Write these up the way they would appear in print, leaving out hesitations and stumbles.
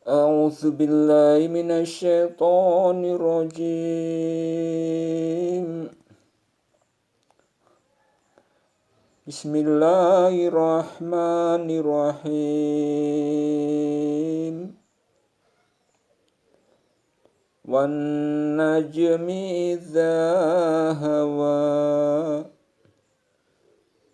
A'udzu billahi minasyaitonir rajim. Bismillahirrahmanirrahim. Wan najmi idza hawa.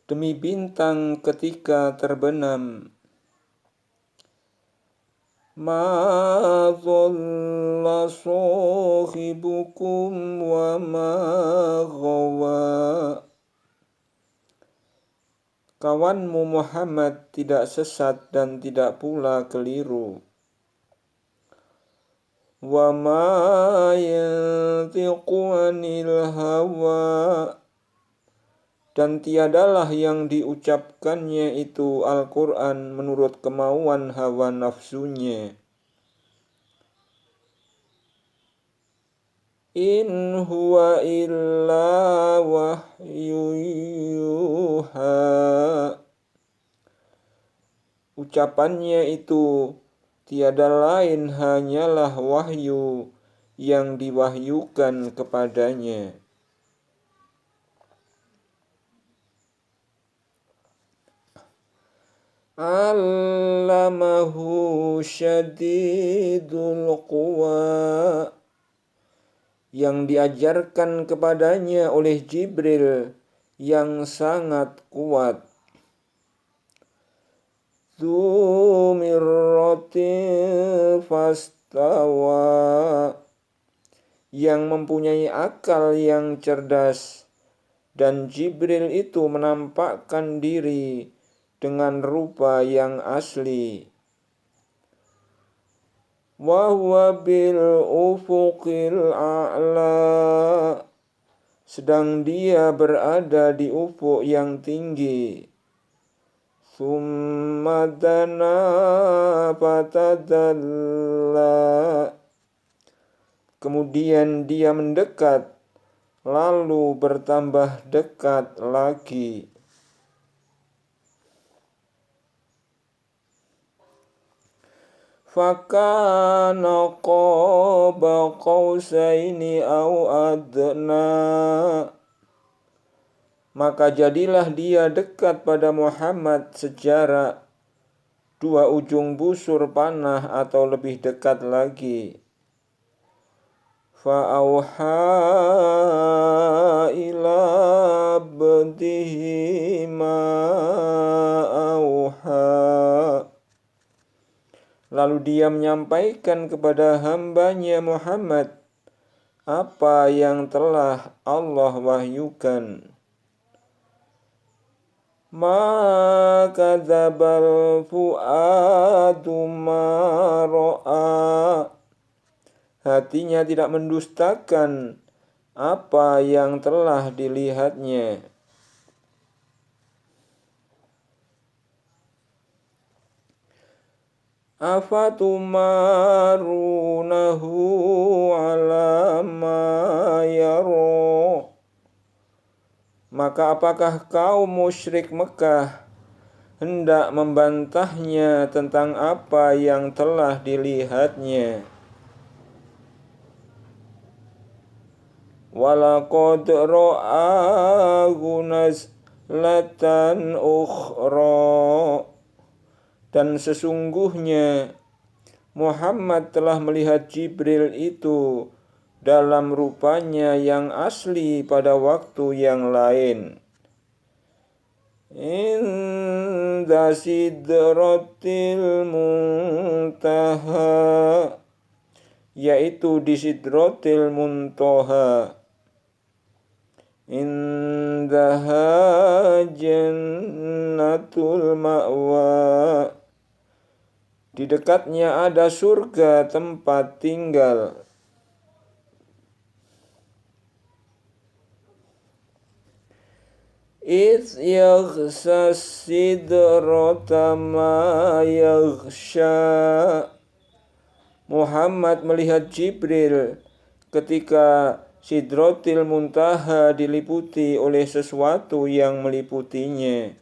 Demi bintang ketika terbenam. Ma dhalla sahibukum wa ma ghawa. Kawanmu Muhammad tidak sesat dan tidak pula keliru. Wa ma yantiqu anil hawa. Dan tiadalah yang diucapkannya itu Al-Quran menurut kemauan hawa nafsunya. In huwa illa wahyu yuha. Ucapannya itu tiada lain hanyalah wahyu yang diwahyukan kepadanya. Allamahu syadidul quwa. Yang diajarkan kepadanya oleh Jibril yang sangat kuat. Dzu mirratin fastawa. Yang mempunyai akal yang cerdas. Dan Jibril itu menampakkan diri dengan rupa yang asli. Wa huwa bil ufuqil a'la. Sedang dia berada di ufuk yang tinggi. Tsumma dana fatadalla. Kemudian dia mendekat, lalu bertambah dekat lagi. Fakana qaba qausaini au adna. Maka jadilah dia dekat pada Muhammad sejarak 2 ujung busur panah atau lebih dekat lagi. Fa'auha ila abdihi ma auha. Lalu dia menyampaikan kepada hambanya Muhammad apa yang telah Allah wahyukan. Ma kadzabal fuadu ma ra'a. Hatinya tidak mendustakan apa yang telah dilihatnya. Afatumarunahu ala ma yara. Maka apakah kaum musyrik Mekah hendak membantahnya tentang apa yang telah dilihatnya? Walaqad ra'ahu nazlatan ukhra. Dan sesungguhnya Muhammad telah melihat Jibril itu dalam rupanya yang asli pada waktu yang lain. Inda sidratil muntaha. Yaitu di sidratil muntaha. Indaha jannatul ma'wa. Di dekatnya ada surga tempat tinggal. Idz yaghsha sidrata ma yaghsha. Muhammad melihat Jibril ketika Sidratil Muntaha diliputi oleh sesuatu yang meliputinya.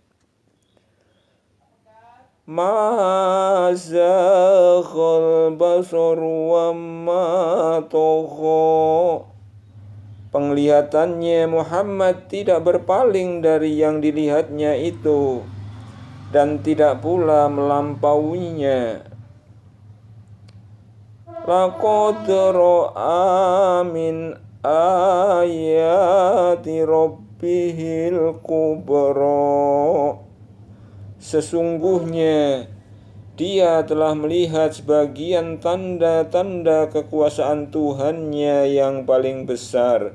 ma zaghal basar wa ma tagha. Penglihatannya Muhammad tidak berpaling dari yang dilihatnya itu dan tidak pula melampauinya. Laqad ra'a min ayati rabbihil kubra. Sesungguhnya dia telah melihat sebagian tanda-tanda kekuasaan Tuhannya yang paling besar.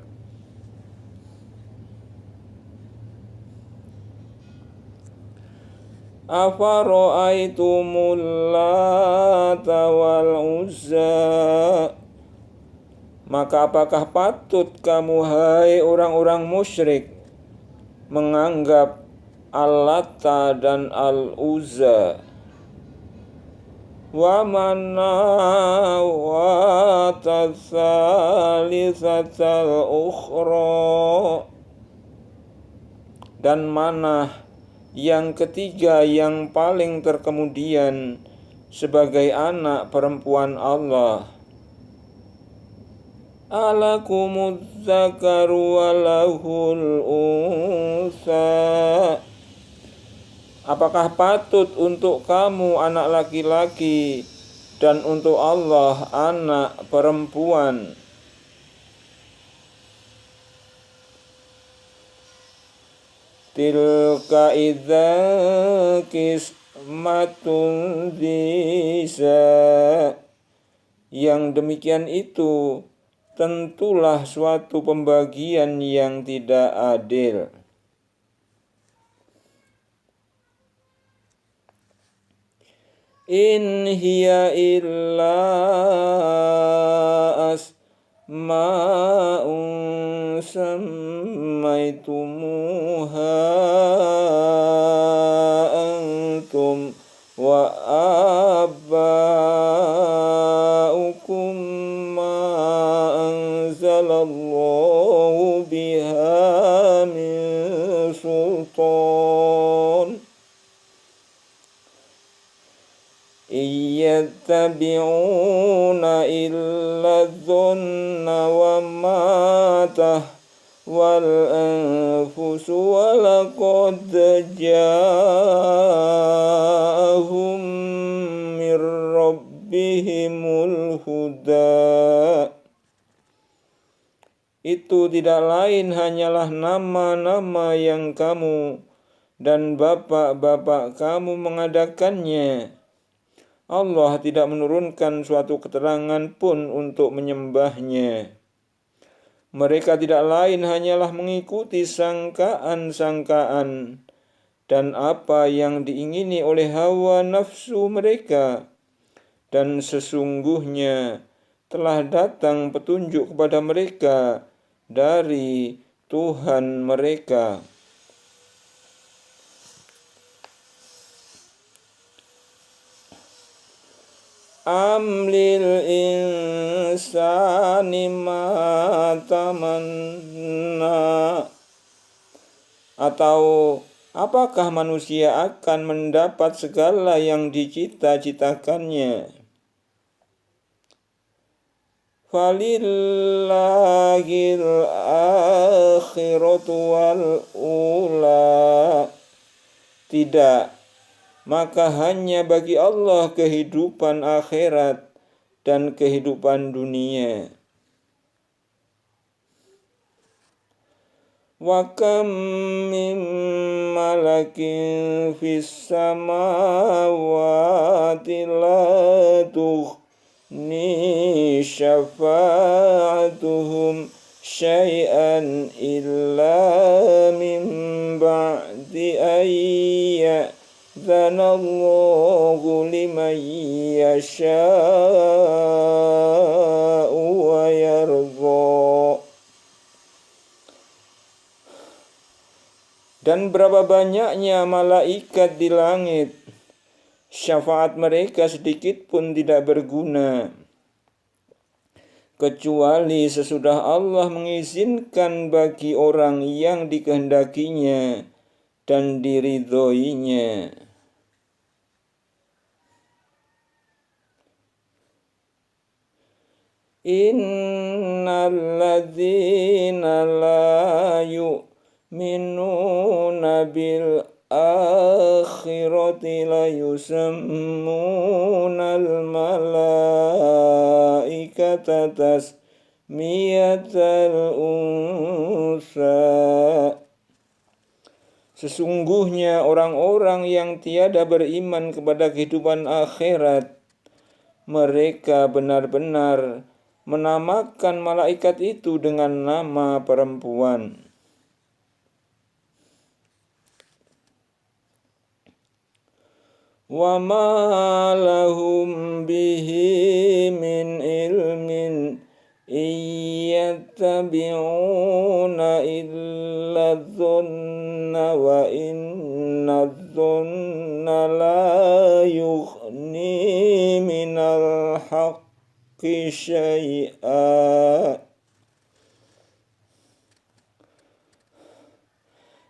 Afara'aitumul Lata wal Uzza. Maka apakah patut kamu hai orang-orang musyrik menganggap Al-Lata dan Al-Uzza, wa manawata tsalitsatal ukhra, dan Manah yang ketiga yang paling terkemudian sebagai anak perempuan Allah. Alakumuz zakaru walahul unsa. Apakah patut untuk kamu anak laki-laki dan untuk Allah anak perempuan? Tilka idza qismatun diza. Yang demikian itu tentulah suatu pembagian yang tidak adil. In hiya illa asma'un sammaitumuha antum wa aba'ukum ma anzalallahu biha min sultan. Iyattabi'una illa dhanna wa ma tahwal anfusu wa laqad ja'ahum mir rabbihimul huda. Itu tidak lain hanyalah nama-nama yang kamu dan bapak-bapak kamu mengadakannya. Allah tidak menurunkan suatu keterangan pun untuk menyembahnya. Mereka tidak lain hanyalah mengikuti sangkaan-sangkaan dan apa yang diingini oleh hawa nafsu mereka. Dan sesungguhnya telah datang petunjuk kepada mereka dari Tuhan mereka. Am lil insani ma tamanna. Atau apakah manusia akan mendapat segala yang dicita-citakannya? Falillahil akhiratu wal ula. Tidak, maka hanya bagi Allah kehidupan akhirat dan kehidupan dunia. Wa kam min malakin fis samawati la tughni syafa'atuhum syai'an illa min ba'di ayya dzanallahu liman yasha'u wa yarda. Dan berapa banyaknya malaikat di langit, syafaat mereka sedikit pun tidak berguna, kecuali sesudah Allah mengizinkan bagi orang yang dikehendakinya dan diridhoinya. Innal ladzina la yu'minuna bil akhirati la yusammunal malaikata tasmiyatal unsa. Sesungguhnya orang-orang yang tiada beriman kepada kehidupan akhirat, mereka benar-benar menamakan malaikat itu dengan nama perempuan. Wa ma lahum bihi min ilmin iyattabi'una illa dhanna wa inna dhanna la yughni minal haqqi syai'a.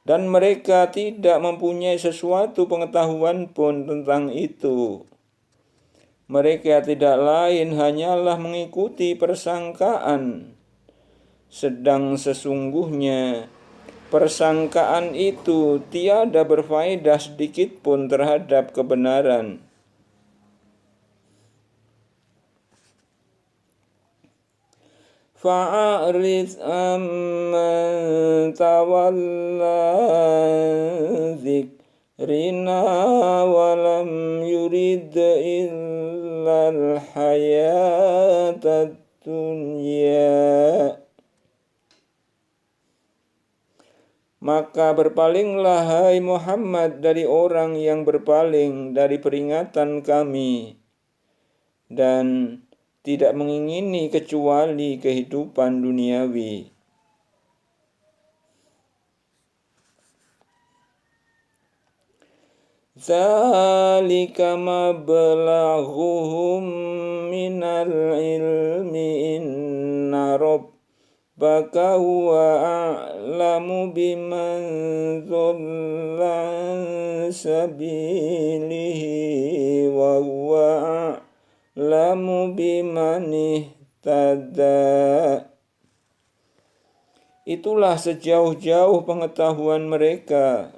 Dan mereka tidak mempunyai sesuatu pengetahuan pun tentang itu. Mereka tidak lain hanyalah mengikuti persangkaan. Sedang sesungguhnya persangkaan itu tiada berfaedah sedikit pun terhadap kebenaran. Fa'arid amman tawalla dzikrina wa lam yurid illal hayatad dunya. Maka berpalinglah hai Muhammad dari orang yang berpaling dari peringatan kami dan tidak mengingini kecuali kehidupan duniawi. Zalika mablaghuhum minal ilmi inna rabbaka huwa a'lamu biman dhalla an sabilihi wa huwa a'lamu biman ihtada. Itulah sejauh-jauh pengetahuan mereka.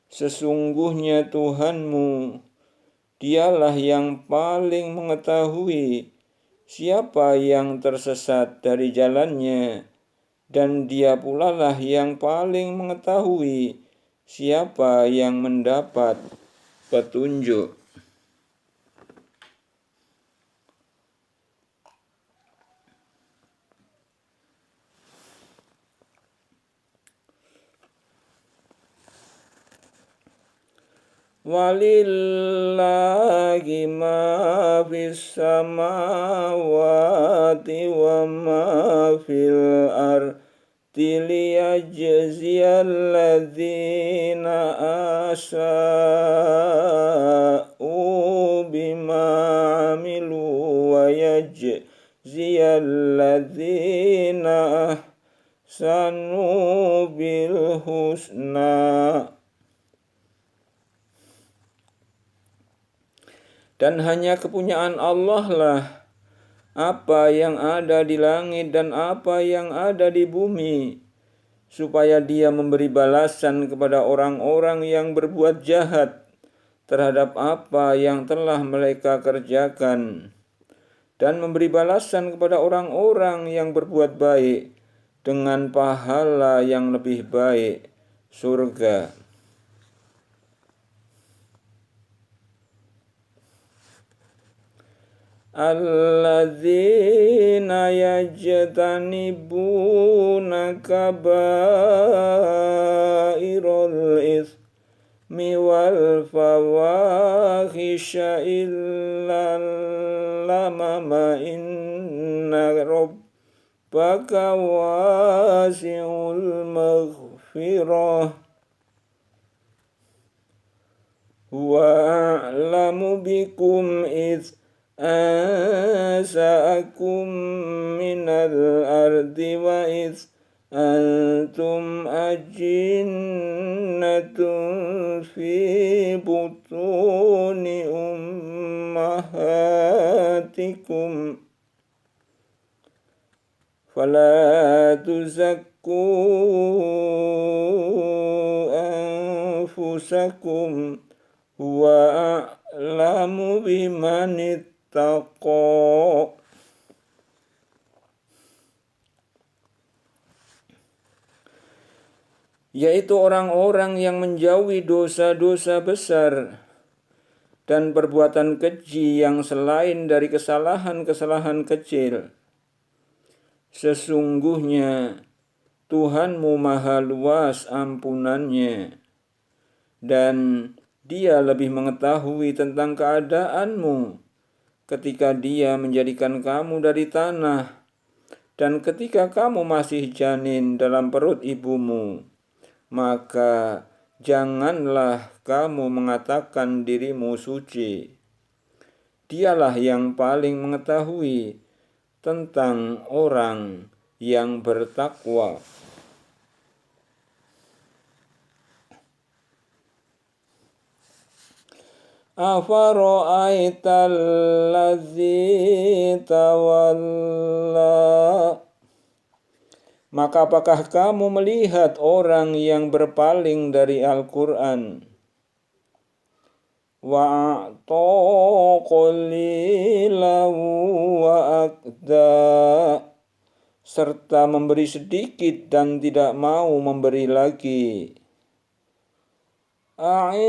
Sesungguhnya Tuhanmu, dialah yang paling mengetahui siapa yang tersesat dari jalannya, dan dia pula lah yang paling mengetahui siapa yang mendapat petunjuk. Walillahi ma fis samawati wa ma fil ardi liyajziyal ladzina asa'u bima amilu wa yajziyal ladzina ahsanu bil husna. Dan hanya kepunyaan Allah lah apa yang ada di langit dan apa yang ada di bumi, supaya Dia memberi balasan kepada orang-orang yang berbuat jahat terhadap apa yang telah mereka kerjakan, dan memberi balasan kepada orang-orang yang berbuat baik dengan pahala yang lebih baik, surga. Alladzina yajtanibuna kabairal itsmi wal fawahisha illa lamama inna rabbaka wasi'ul maghfirah huwa a'lamu bikum idh ansa'akum minal ardi wa idh antum ajinnatun fi butuni ummahatikum fala tuzakku anfusakum huwa a'lamu bimanittaqa. Yaitu orang-orang yang menjauhi dosa-dosa besar dan perbuatan keji yang selain dari kesalahan-kesalahan kecil. Sesungguhnya Tuhanmu maha luas ampunannya, dan Dia lebih mengetahui tentang keadaanmu ketika Dia menjadikan kamu dari tanah dan ketika kamu masih janin dalam perut ibumu. Maka janganlah kamu mengatakan dirimu suci. Dialah yang paling mengetahui tentang orang yang bertakwa. Afara'aital ladzi tawalla. Maka apakah kamu melihat orang yang berpaling dari Al-Quran? Wa'ata qalilan wa akda. Serta memberi sedikit dan tidak mau memberi lagi. A'indahu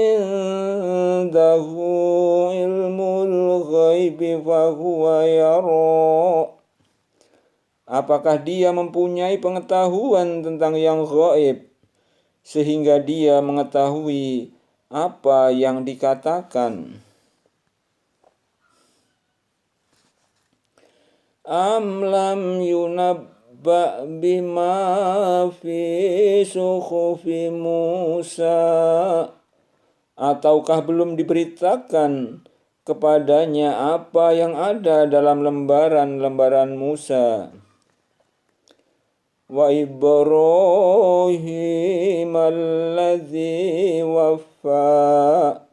ilmul ghaibi fahuwa yara. Apakah dia mempunyai pengetahuan tentang yang gaib sehingga dia mengetahui apa yang dikatakan? Am lam yunabba bima fi suhufi Musa. Ataukah belum diberitakan kepadanya apa yang ada dalam lembaran-lembaran Musa? Wa Ibrahim alladzi waffa.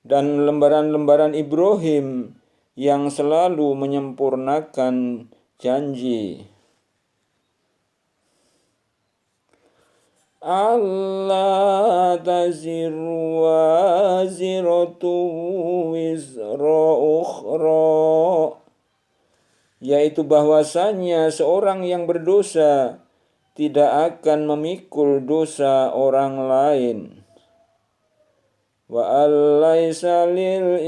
Dan lembaran-lembaran Ibrahim yang selalu menyempurnakan janji. Allah taziru waziratu wizra ukhra. Yaitu bahwasanya seorang yang berdosa tidak akan memikul dosa orang lain. Wa alaysa lil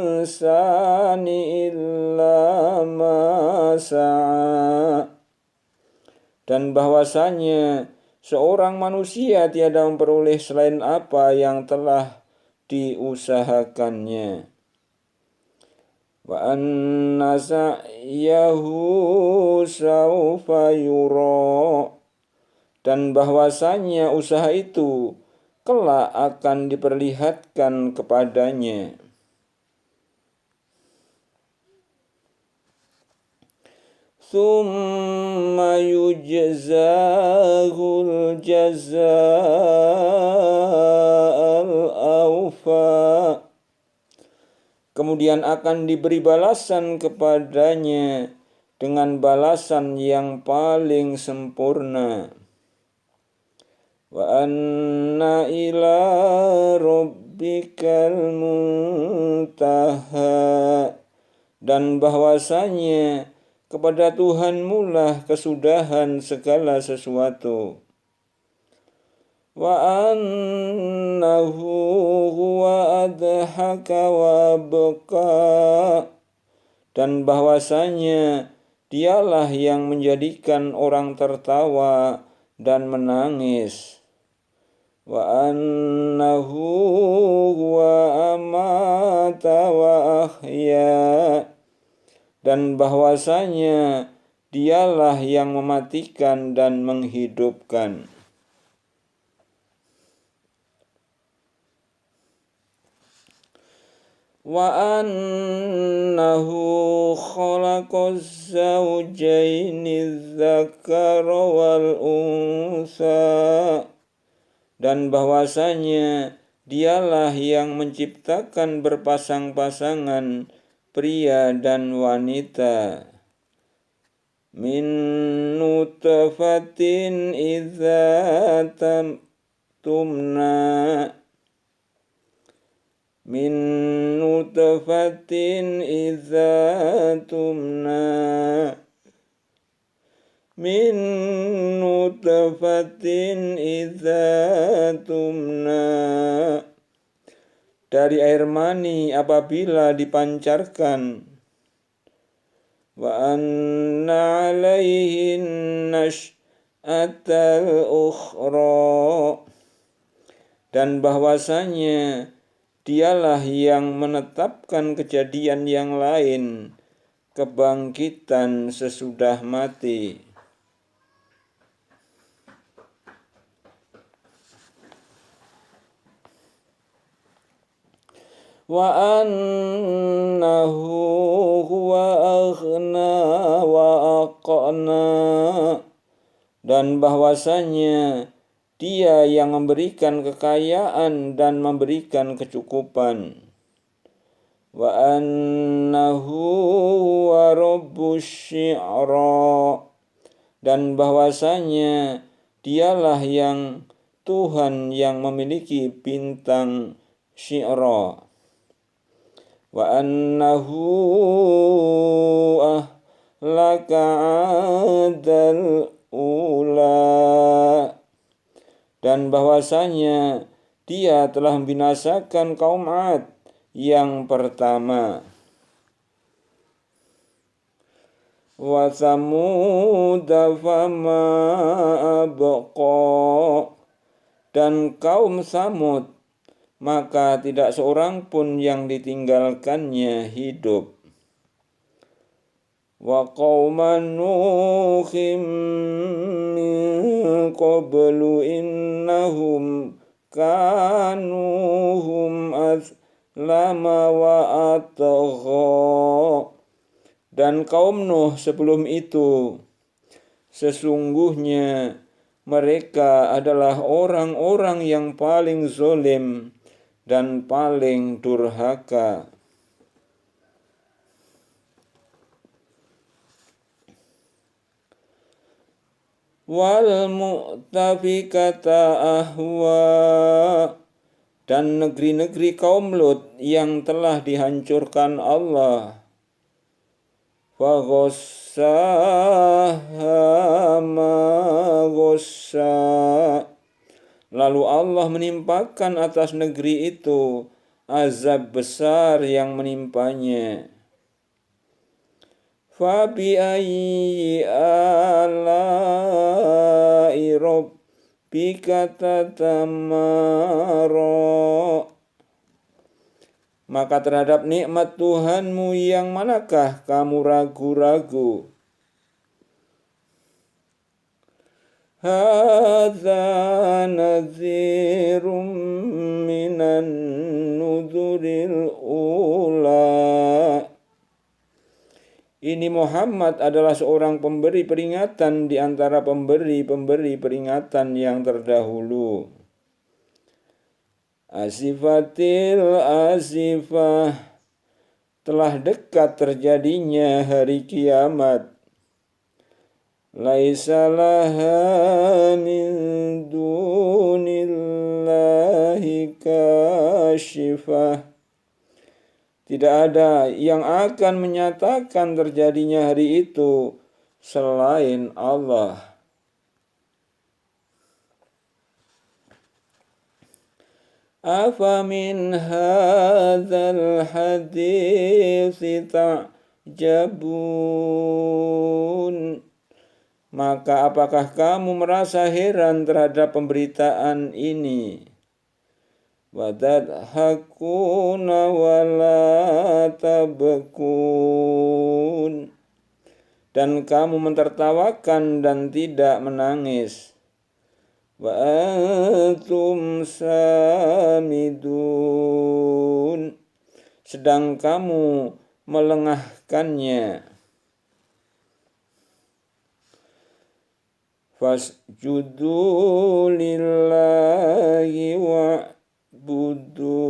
insani illa ma sa'a. Dan bahwasanya seorang manusia tiada memperoleh selain apa yang telah diusahakannya. Wa anna sa'yahu sawfa yura. Dan bahwasanya usaha itu kelak akan diperlihatkan kepadanya. Tsumma yujzahul jazaa'al awfa. Kemudian akan diberi balasan kepadanya dengan balasan yang paling sempurna. Wa anna ila rabbikal muntaha. Dan bahwasanya kepada Tuhanmu lah kesudahan segala sesuatu. Wa annahu huwa adhaka wa abqa. Dan bahwasanya dialah yang menjadikan orang tertawa dan menangis. Wa annahu huwa amata wa ahya. Dan bahwasanya dialah yang mematikan dan menghidupkan. Wa annahu khalaqaz zawjaini dzakara wal unsa. Dan bahwasanya dialah yang menciptakan berpasang-pasangan pria dan wanita. min nutfatin idza tumna min nutfatin idza tumna min nutfatin idza tumna, dari air mani apabila dipancarkan. Wa anna alaihin nash'atal ukhra, dan bahwasanya dialah yang menetapkan kejadian yang lain, kebangkitan sesudah mati. Wa annahu huwa aghna wa aqna, dan bahwasanya Dia yang memberikan kekayaan dan memberikan kecukupan. Wa annahu huwa rabbus syi'ra, dan bahwasanya Dialah yang Tuhan yang memiliki bintang syi'ra. Wa annahu ahlaka 'adal ula, dan bahwasanya Dia telah membinasakan kaum 'Ad yang pertama. Wa Tsamud fama abqa, dan kaum Tsamud maka tidak seorang pun yang ditinggalkannya hidup. Wa qauman Nuhim min qablu innahum kanuhum azlama wa atgha, dan kaum Nuh sebelum itu sesungguhnya mereka adalah orang-orang yang paling zalim dan paling durhaka. Wal mu'tafikata ahwa, dan negeri-negeri kaum Lut yang telah dihancurkan Allah. Faghassaha ma ghassa, lalu Allah menimpakan atas negeri itu azab besar yang menimpanya. Fabi ayyi ala'i rabbika tatamara, maka terhadap nikmat Tuhanmu yang manakah kamu ragu-ragu? Hadza nadhirum minan nuduril ula, ini Muhammad adalah seorang pemberi peringatan di antara pemberi-pemberi peringatan yang terdahulu. Asifatil asifah, telah dekat terjadinya hari kiamat. Laisa laha min dunillahi kashifah, tidak ada yang akan menyatakan terjadinya hari itu selain Allah. Afa min hadzal hadits ta'jabun, maka apakah kamu merasa heran terhadap pemberitaan ini? Wadadhakuna wala tabkun, dan kamu mentertawakan dan tidak menangis. Wa antum samidun, sedang kamu melengahkannya. Fasjudu lillahi wa'budu